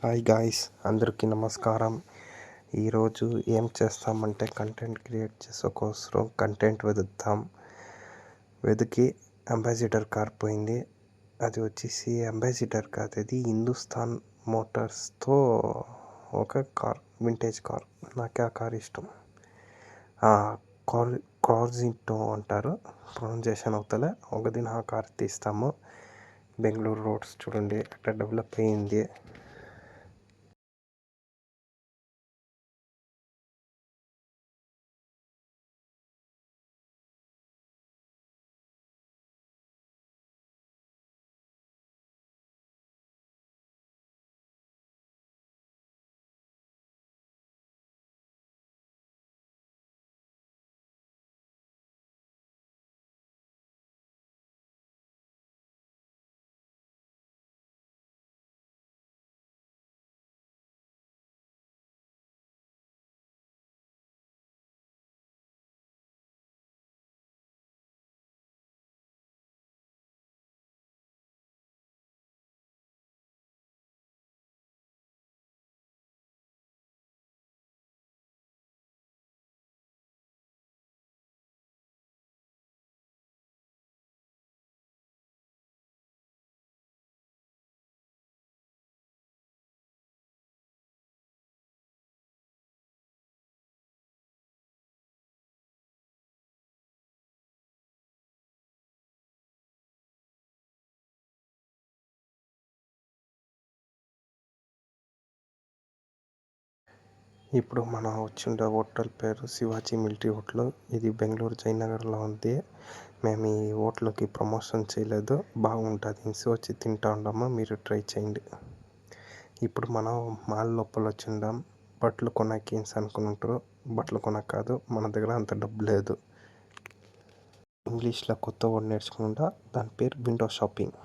Hi guys, అందరికీ నమస్కారం. ఈరోజు ఏం చేస్తామంటే కంటెంట్ క్రియేట్ చేసే కోసం కంటెంట్ వెతికి అంబాసిడర్ కార్ పోయింది. అది వచ్చేసి అంబాసిడర్ కాదు, అది హిందుస్థాన్ మోటార్స్తో ఒక కార్, వింటేజ్ కార్. నాకు ఆ కార్ ఇష్టం. కార్జిటో అంటారు, ప్రొనౌన్సియేషన్ అవుతలే. ఒక దిన ఆ కార్ తీస్తాము. బెంగళూరు రోడ్స్ చూడండి అట్లా డెవలప్ అయ్యింది. ఇప్పుడు మనం వచ్చిండే హోటల్ పేరు శివాజీ మిలిటరీ హోటల్. ఇది బెంగళూరు జయనగర్లో ఉంది. మేము ఈ హోటల్కి ప్రమోషన్ చేయలేదు, బాగుంటుంది. వచ్చి తింటా ఉండము, మీరు ట్రై చేయండి. ఇప్పుడు మనం మాల్ లోపల వచ్చిండాం. బట్టలు కొనకి అనుకుని ఉంటారు, బట్టలు కొనకు కాదు, మన దగ్గర అంత డబ్బు లేదు. ఇంగ్లీష్లో కొత్త వర్డ్ నేర్చుకుంటా, దాని పేరు విండో షాపింగ్.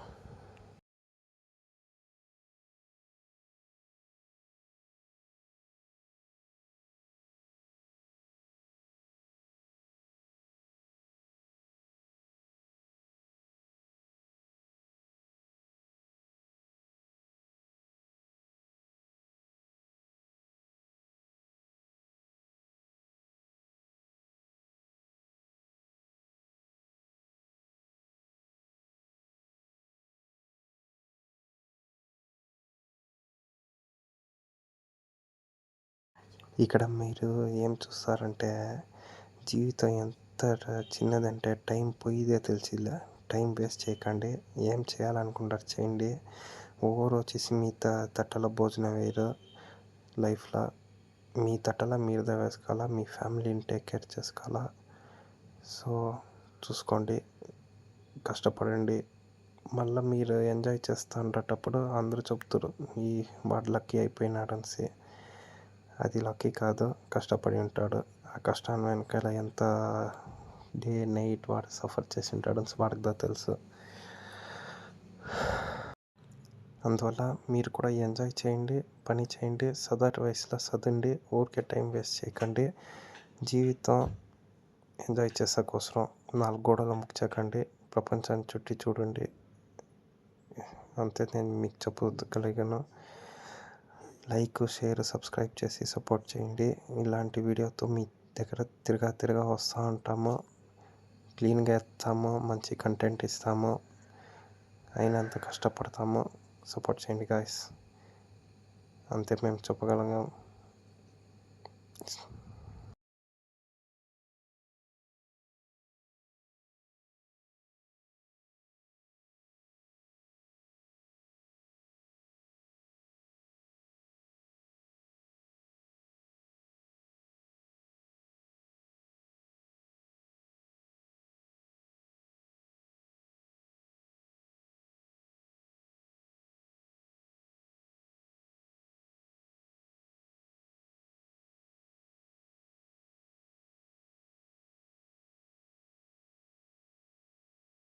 ఇక్కడ మీరు ఏం చూస్తారంటే జీవితం ఎంత చిన్నదంటే టైం పోయిదే తెలిసిలే. టైం వేస్ట్ చేయకండి, ఏం చేయాలనుకుంటారు చేయండి. ఓవర్ వచ్చేసి మీ తట్టలో భోజనం వేయరు. లైఫ్లో మీ తట్టలో మీరుదే వేసుకోవాలా, మీ ఫ్యామిలీని టేక్ కేర్ చేసుకోవాలా. సో చూసుకోండి, కష్టపడండి. మళ్ళీ మీరు ఎంజాయ్ చేస్తూ ఉండేటప్పుడు అందరూ చెప్తారు ఈ వాడు లక్కీ అయిపోయినాడు అనేసి. అది లక్కీ కాదు, కష్టపడి ఉంటాడు. ఆ కష్టాన్ని వెనకాల ఎంత డే నైట్ వాడు సఫర్ చేసి ఉంటాడు అని వాడికి తెలుసు. అందువల్ల మీరు కూడా ఎంజాయ్ చేయండి, పని చేయండి, సదరు వయసులో చదండి. ఊరికే టైం వేస్ట్ చేయకండి. జీవితం ఎంజాయ్ చేసే కోసం 4 గోడలు ముచ్చకండి, ప్రపంచాన్ని చుట్టి చూడండి. అంతే నేను మీకు చెప్పగలిగాను. లైక్, షేర్, సబ్స్క్రైబ్ చేసి సపోర్ట్ చేయండి. ఇలాంటి వీడియోతో మీ దగ్గర తిరగా వస్తూ ఉంటాము. క్లీన్గా ఎత్తాము, మంచి కంటెంట్ ఇస్తాము, అయినంత కష్టపడతాము. సపోర్ట్ చేయండి గాయస్, అంతే మేము చెప్పగలం.